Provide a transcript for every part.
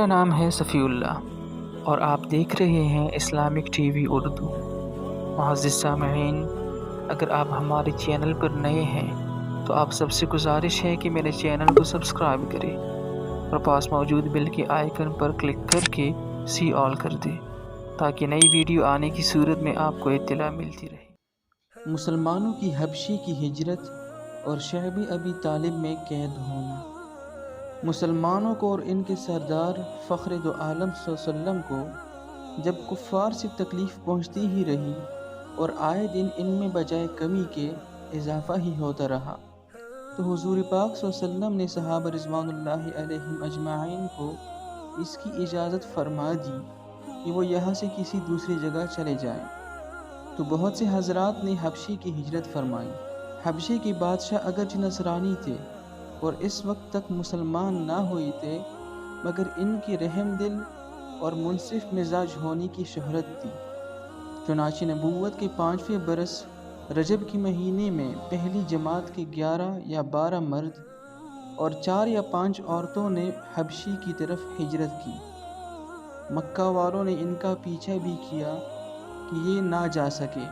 نام ہے صفی اللہ اور آپ دیکھ رہے ہیں اسلامک ٹی وی اردو۔ معزز سامعین، اگر آپ ہمارے چینل پر نئے ہیں تو آپ سب سے گزارش ہے کہ میرے چینل کو سبسکرائب کریں اور پاس موجود بیل کے آئیکن پر کلک کر کے سی آل کر دیں تاکہ نئی ویڈیو آنے کی صورت میں آپ کو اطلاع ملتی رہے۔ مسلمانوں کی حبشی کی ہجرت اور شعب ابی طالب میں قید ہونا۔ مسلمانوں کو اور ان کے سردار فخر دو عالم صلی اللہ علیہ وسلم کو جب کفار سے تکلیف پہنچتی ہی رہی اور آئے دن ان میں بجائے کمی کے اضافہ ہی ہوتا رہا، تو حضور پاک صلی اللہ علیہ وسلم نے صحابہ رضوان اللہ علیہم اجمعین کو اس کی اجازت فرما دی کہ وہ یہاں سے کسی دوسری جگہ چلے جائیں، تو بہت سے حضرات نے حبشی کی ہجرت فرمائی۔ حبشی کے بادشاہ اگرچہ نصرانی تھے اور اس وقت تک مسلمان نہ ہوئے تھے، مگر ان کی رحم دل اور منصف مزاج ہونے کی شہرت تھی۔ چنانچہ نبوت کے 5ویں برس رجب کے مہینے میں پہلی جماعت کے 11 یا 12 مرد اور 4 یا 5 عورتوں نے حبشی کی طرف ہجرت کی۔ مکہ والوں نے ان کا پیچھا بھی کیا کہ یہ نہ جا سکے،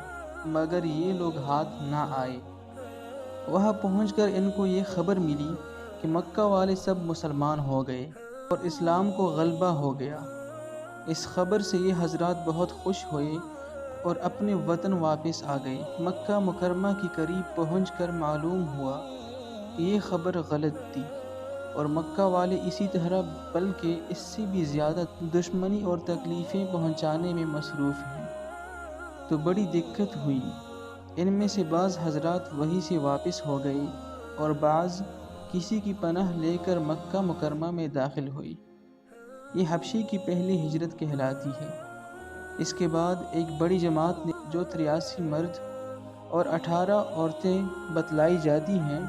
مگر یہ لوگ ہاتھ نہ آئے۔ وہاں پہنچ کر ان کو یہ خبر ملی کہ مکہ والے سب مسلمان ہو گئے اور اسلام کو غلبہ ہو گیا۔ اس خبر سے یہ حضرات بہت خوش ہوئے اور اپنے وطن واپس آ گئے۔ مکہ مکرمہ کے قریب پہنچ کر معلوم ہوا کہ یہ خبر غلط تھی اور مکہ والے اسی طرح بلکہ اس سے بھی زیادہ دشمنی اور تکلیفیں پہنچانے میں مصروف ہیں، تو بڑی دقت ہوئی۔ ان میں سے بعض حضرات وہیں سے واپس ہو گئے اور بعض کسی کی پناہ لے کر مکہ مکرمہ میں داخل ہوئی۔ یہ حبشی کی پہلی ہجرت کہلاتی ہے۔ اس کے بعد ایک بڑی جماعت نے جو 83 مرد اور 18 عورتیں بتلائی جاتی ہیں،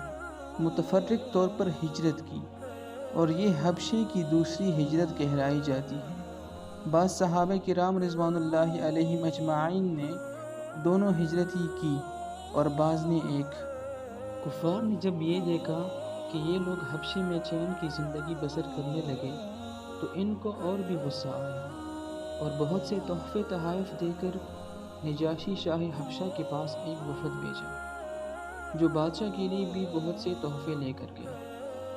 متفرق طور پر ہجرت کی اور یہ حبشی کی دوسری ہجرت کہلائی جاتی ہے۔ بعض صحابہ کرام رضوان اللہ علیہم اجمعین نے دونوں ہجرت ہی کی اور بعض نے ایک۔ کفار نے جب یہ دیکھا کہ یہ لوگ حبشے میں چین کی زندگی بسر کرنے لگے تو ان کو اور بھی غصہ آیا اور بہت سے تحفے تحائف دے کر نجاشی شاہ حبشہ کے پاس ایک وفد بھیجا، جو بادشاہ کے لیے بھی بہت سے تحفے لے کر گیا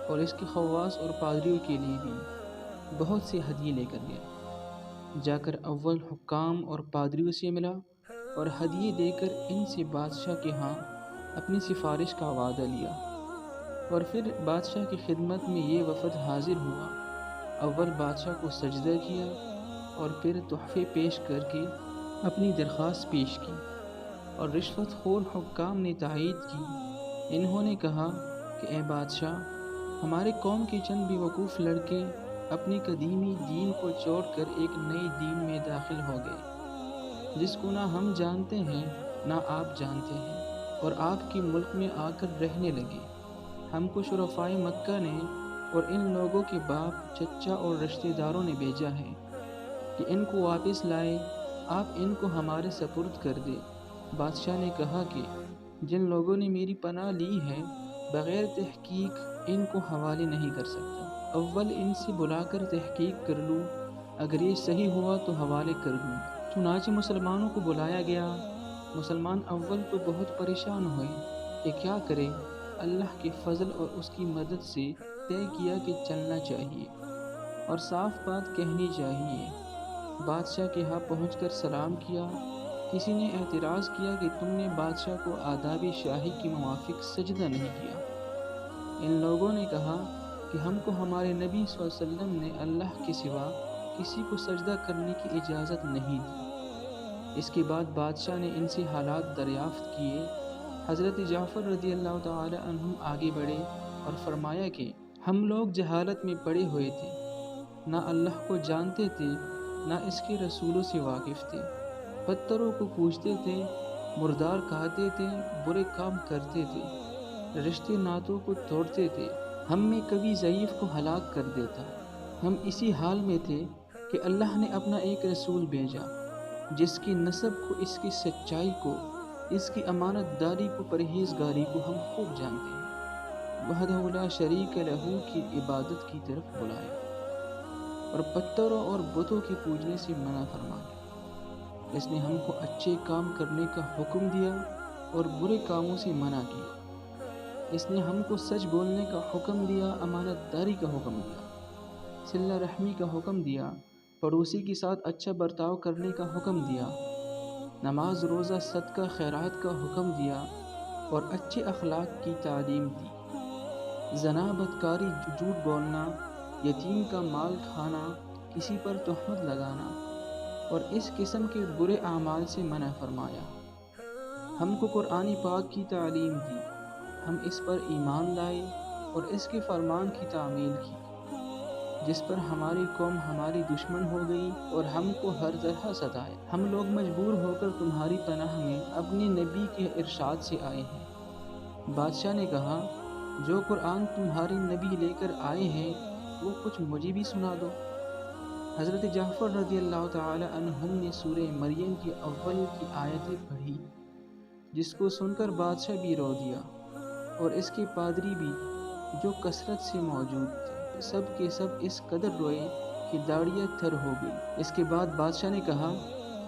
اور اس کے خواص اور پادریوں کے لیے بھی بہت سے ہدیے لے کر گیا۔ جا کر اول حکام اور پادریوں سے ملا اور ہدیے دے کر ان سے بادشاہ کے ہاں اپنی سفارش کا وعدہ لیا، اور پھر بادشاہ کی خدمت میں یہ وفد حاضر ہوا۔ اول بادشاہ کو سجدہ کیا اور پھر تحفے پیش کر کے اپنی درخواست پیش کی، اور رشوت خور حکام نے تائید کی۔ انہوں نے کہا کہ اے بادشاہ، ہمارے قوم کے چند بے وقوف لڑکے اپنے قدیمی دین کو چھوڑ کر ایک نئے دین میں داخل ہو گئے، جس کو نہ ہم جانتے ہیں نہ آپ جانتے ہیں، اور آپ کے ملک میں آ کر رہنے لگے۔ ہم کو شرفائے مکہ نے اور ان لوگوں کے باپ، چچا اور رشتہ داروں نے بھیجا ہے کہ ان کو واپس لائے، آپ ان کو ہمارے سپرد کر دے۔ بادشاہ نے کہا کہ جن لوگوں نے میری پناہ لی ہے، بغیر تحقیق ان کو حوالے نہیں کر سکتا۔ اول ان سے بلا کر تحقیق کر لوں، اگر یہ صحیح ہوا تو حوالے کر دوں۔ چنانچہ مسلمانوں کو بلایا گیا۔ مسلمان اول تو بہت پریشان ہوئے کہ کیا کرے۔ اللہ کے فضل اور اس کی مدد سے طے کیا کہ چلنا چاہیے اور صاف بات کہنی چاہیے۔ بادشاہ کے ہاں پہنچ کر سلام کیا۔ کسی نے اعتراض کیا کہ تم نے بادشاہ کو آداب شاہی کے موافق سجدہ نہیں کیا۔ ان لوگوں نے کہا کہ ہم کو ہمارے نبی صلی اللہ علیہ وسلم نے اللہ کے سوا کسی کو سجدہ کرنے کی اجازت نہیں دی۔ اس کے بعد بادشاہ نے ان سے حالات دریافت کیے۔ حضرت جعفر رضی اللہ تعالی عنہ آگے بڑھے اور فرمایا کہ ہم لوگ جہالت میں پڑے ہوئے تھے، نہ اللہ کو جانتے تھے نہ اس کے رسولوں سے واقف تھے، پتھروں کو پوجتے تھے، مردار کھاتے تھے، برے کام کرتے تھے، رشتے ناتوں کو توڑتے تھے، ہم میں کبھی ضعیف کو ہلاک کر دیتا۔ ہم اسی حال میں تھے کہ اللہ نے اپنا ایک رسول بھیجا، جس کی نسب کو، اس کی سچائی کو، اس کی امانت داری کو، پرہیزگاری کو ہم خوب جانتے ہیں۔ وحدہ لا شریک لہ کی عبادت کی طرف بلایا۔ اور پتھروں اور بتوں کی پوجنے سے منع فرمایا۔ اس نے ہم کو اچھے کام کرنے کا حکم دیا اور برے کاموں سے منع کیا۔ اس نے ہم کو سچ بولنے کا حکم دیا، امانت داری کا حکم دیا، صلہ رحمی کا حکم دیا، پڑوسی کے ساتھ اچھا برتاؤ کرنے کا حکم دیا، نماز روزہ صدقہ خیرات کا حکم دیا اور اچھے اخلاق کی تعلیم دی۔ زنا، بدکاری، جھوٹ بولنا، یتیم کا مال کھانا، کسی پر تہمت لگانا اور اس قسم کے برے اعمال سے منع فرمایا۔ ہم کو قرآن پاک کی تعلیم دی، ہم اس پر ایمان لائے اور اس کے فرمان کی تعمیل کی، جس پر ہماری قوم ہماری دشمن ہو گئی اور ہم کو ہر طرح ستایا۔ ہم لوگ مجبور ہو کر تمہاری پناہ میں اپنے نبی کے ارشاد سے آئے ہیں۔ بادشاہ نے کہا، جو قرآن تمہارے نبی لے کر آئے ہیں وہ کچھ مجھے بھی سنا دو۔ حضرت جعفر رضی اللہ تعالی عنہم نے سورہ مریم کی اول کی آیتیں پڑھی، جس کو سن کر بادشاہ بھی رو دیا اور اس کے پادری بھی، جو کثرت سے موجود تھے۔ سب کے سب اس قدر روئے کہ داڑھیاں تر ہو گئی۔ اس کے بعد بادشاہ نے کہا،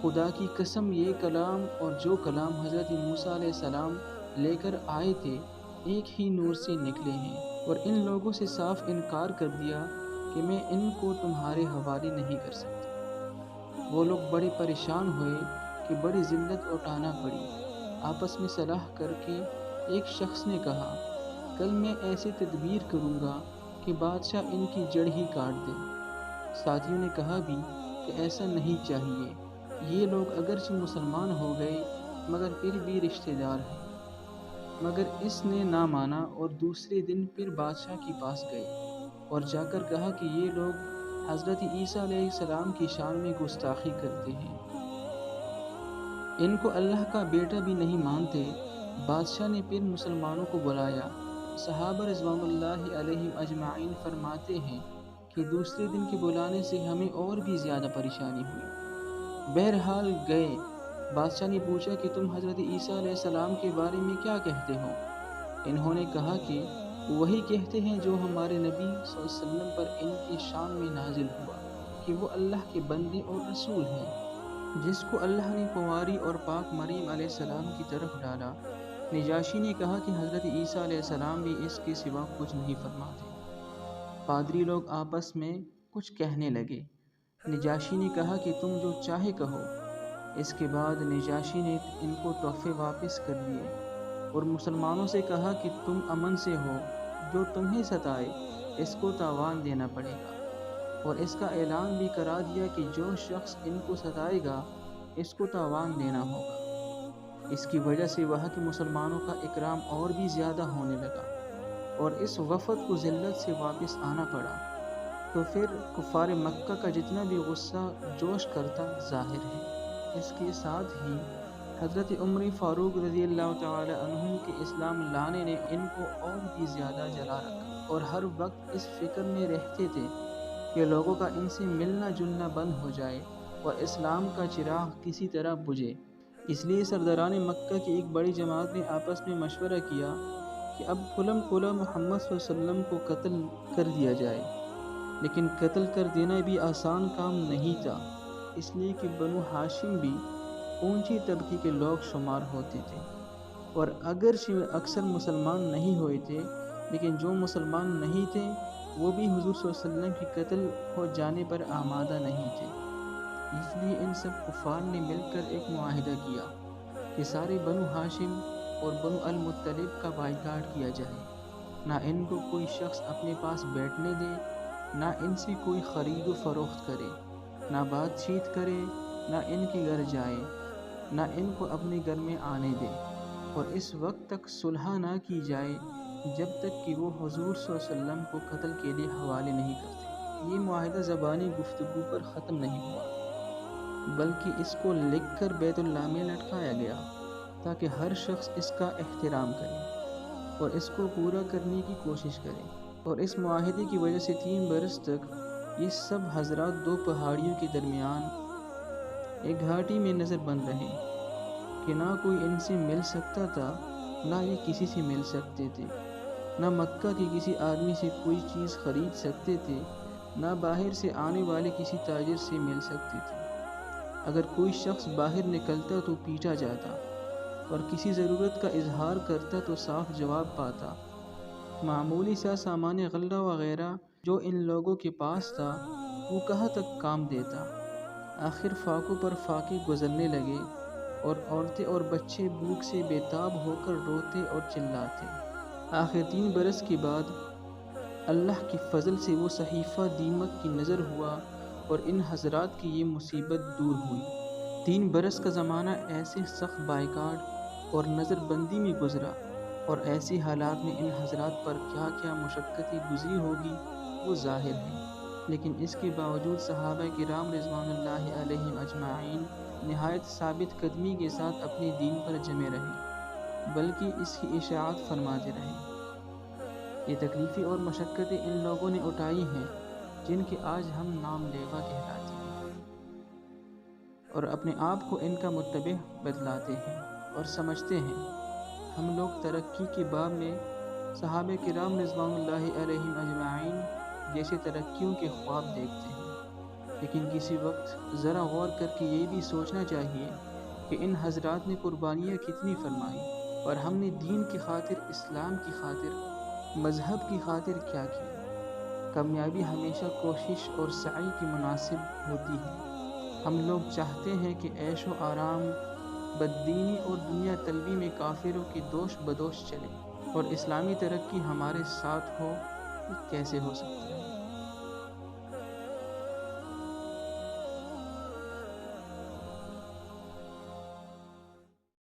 خدا کی قسم، یہ کلام اور جو کلام حضرت موسیٰ علیہ السلام لے کر آئے تھے ایک ہی نور سے نکلے ہیں، اور ان لوگوں سے صاف انکار کر دیا کہ میں ان کو تمہارے حوالے نہیں کر سکتا۔ وہ لوگ بڑے پریشان ہوئے کہ بڑی ذلت اٹھانا پڑی۔ آپس میں صلاح کر کے ایک شخص نے کہا، کل میں ایسے تدبیر کروں گا کہ بادشاہ ان کی جڑ ہی کاٹ دے۔ ساتھیوں نے کہا بھی کہ ایسا نہیں چاہیے، یہ لوگ اگرچہ مسلمان ہو گئے مگر پھر بھی رشتہ دار ہیں۔ مگر اس نے نہ مانا اور دوسرے دن پھر بادشاہ کے پاس گئے اور جا کر کہا کہ یہ لوگ حضرت عیسیٰ علیہ السلام کی شان میں گستاخی کرتے ہیں، ان کو اللہ کا بیٹا بھی نہیں مانتے۔ بادشاہ نے پھر مسلمانوں کو بلایا۔ صحابہ رضوان اللہ علیہم اجمعین فرماتے ہیں کہ دوسرے دن کے بلانے سے ہمیں اور بھی زیادہ پریشانی ہوئی۔ بہرحال گئے۔ بادشاہ نے پوچھا کہ تم حضرت عیسیٰ علیہ السلام کے بارے میں کیا کہتے ہو؟ انہوں نے کہا کہ وہی کہتے ہیں جو ہمارے نبی صلی اللہ علیہ وسلم پر ان کی شان میں نازل ہوا کہ وہ اللہ کے بندے اور رسول ہیں، جس کو اللہ نے کنواری اور پاک مریم علیہ السلام کی طرف ڈالا۔ نجاشی نے کہا کہ حضرت عیسیٰ علیہ السلام بھی اس کے سوا کچھ نہیں فرماتے۔ پادری لوگ آپس میں کچھ کہنے لگے۔ نجاشی نے کہا کہ تم جو چاہے کہو۔ اس کے بعد نجاشی نے ان کو تحفے واپس کر دیے اور مسلمانوں سے کہا کہ تم امن سے ہو، جو تمہیں ستائے اس کو تاوان دینا پڑے گا، اور اس کا اعلان بھی کرا دیا کہ جو شخص ان کو ستائے گا اس کو تاوان دینا ہوگا۔ اس کی وجہ سے وہاں کے مسلمانوں کا اکرام اور بھی زیادہ ہونے لگا اور اس وفد کو ذلت سے واپس آنا پڑا۔ تو پھر کفار مکہ کا جتنا بھی غصہ جوش کرتا ظاہر ہے۔ اس کے ساتھ ہی حضرت عمر فاروق رضی اللہ تعالی عنہ کے اسلام لانے نے ان کو اور بھی زیادہ جلا رکھا، اور ہر وقت اس فکر میں رہتے تھے کہ لوگوں کا ان سے ملنا جلنا بند ہو جائے اور اسلام کا چراغ کسی طرح بجھے۔ اس لیے سرداران مکہ کی ایک بڑی جماعت نے آپس میں مشورہ کیا کہ اب کھلم کھلا محمد صلی اللہ علیہ وسلم کو قتل کر دیا جائے۔ لیکن قتل کر دینا بھی آسان کام نہیں تھا، اس لیے کہ بنو ہاشم بھی اونچی طبقے کے لوگ شمار ہوتے تھے، اور اگرچہ اکثر مسلمان نہیں ہوئے تھے لیکن جو مسلمان نہیں تھے وہ بھی حضور صلی اللہ علیہ وسلم کے قتل ہو جانے پر آمادہ نہیں تھے۔ اس لیے ان سب کفار نے مل کر ایک معاہدہ کیا کہ سارے بنو ہاشم اور بنو المطلب کا بائیکاٹ کیا جائے، نہ ان کو کوئی شخص اپنے پاس بیٹھنے دے، نہ ان سے کوئی خرید و فروخت کرے، نہ بات چیت کرے، نہ ان کے گھر جائے، نہ ان کو اپنے گھر میں آنے دے، اور اس وقت تک صلح نہ کی جائے جب تک کہ وہ حضور صلی اللہ علیہ وسلم کو قتل کے لیے حوالے نہیں کرتے۔ یہ معاہدہ زبانی گفتگو پر ختم نہیں ہوا، بلکہ اس کو لکھ کر بیت اللہ میں لٹکایا گیا تاکہ ہر شخص اس کا احترام کرے اور اس کو پورا کرنے کی کوشش کرے۔ اور اس معاہدے کی وجہ سے 3 برس تک یہ سب حضرات 2 پہاڑیوں کے درمیان ایک گھاٹی میں نظر بند رہے کہ نہ کوئی ان سے مل سکتا تھا، نہ یہ کسی سے مل سکتے تھے، نہ مکہ کے کسی آدمی سے کوئی چیز خرید سکتے تھے، نہ باہر سے آنے والے کسی تاجر سے مل سکتے تھے۔ اگر کوئی شخص باہر نکلتا تو پیٹا جاتا، اور کسی ضرورت کا اظہار کرتا تو صاف جواب پاتا۔ معمولی سا سامان غلہ وغیرہ جو ان لوگوں کے پاس تھا وہ کہاں تک کام دیتا۔ آخر فاقوں پر فاقے گزرنے لگے، اور عورتیں اور بچے بھوک سے بےتاب ہو کر روتے اور چلاتے۔ آخر 3 برس کے بعد اللہ کے فضل سے وہ صحیفہ دیمک کی نظر ہوا اور ان حضرات کی یہ مصیبت دور ہوئی۔ 3 برس کا زمانہ ایسے سخت بائیکاٹ اور نظر بندی میں گزرا، اور ایسے حالات میں ان حضرات پر کیا کیا مشقتیں گزری ہوگی وہ ظاہر ہے۔ لیکن اس کے باوجود صحابہ کرام رضوان اللہ علیہم اجمعین نہایت ثابت قدمی کے ساتھ اپنے دین پر جمے رہے، بلکہ اس کی اشاعت فرماتے رہے۔ یہ تکلیفیں اور مشقتیں ان لوگوں نے اٹھائی ہیں جن کے آج ہم نام لیوا کہلاتے ہیں، اور اپنے آپ کو ان کا متبع بتلاتے ہیں اور سمجھتے ہیں۔ ہم لوگ ترقی کے باب میں صحابہ کرام رضوان اللہ علیہم اجمعین جیسے ترقیوں کے خواب دیکھتے ہیں، لیکن کسی وقت ذرا غور کر کے یہ بھی سوچنا چاہیے کہ ان حضرات نے قربانیاں کتنی فرمائیں، اور ہم نے دین کی خاطر، اسلام کی خاطر، مذہب کی خاطر کیا کیا۔ کامیابی ہمیشہ کوشش اور سعی کی مناسب ہوتی ہے۔ ہم لوگ چاہتے ہیں کہ عیش و آرام، بددینی اور دنیا طلبی میں کافروں کی دوش بدوش چلے، اور اسلامی ترقی ہمارے ساتھ ہو، یہ کیسے ہو سکتا ہے؟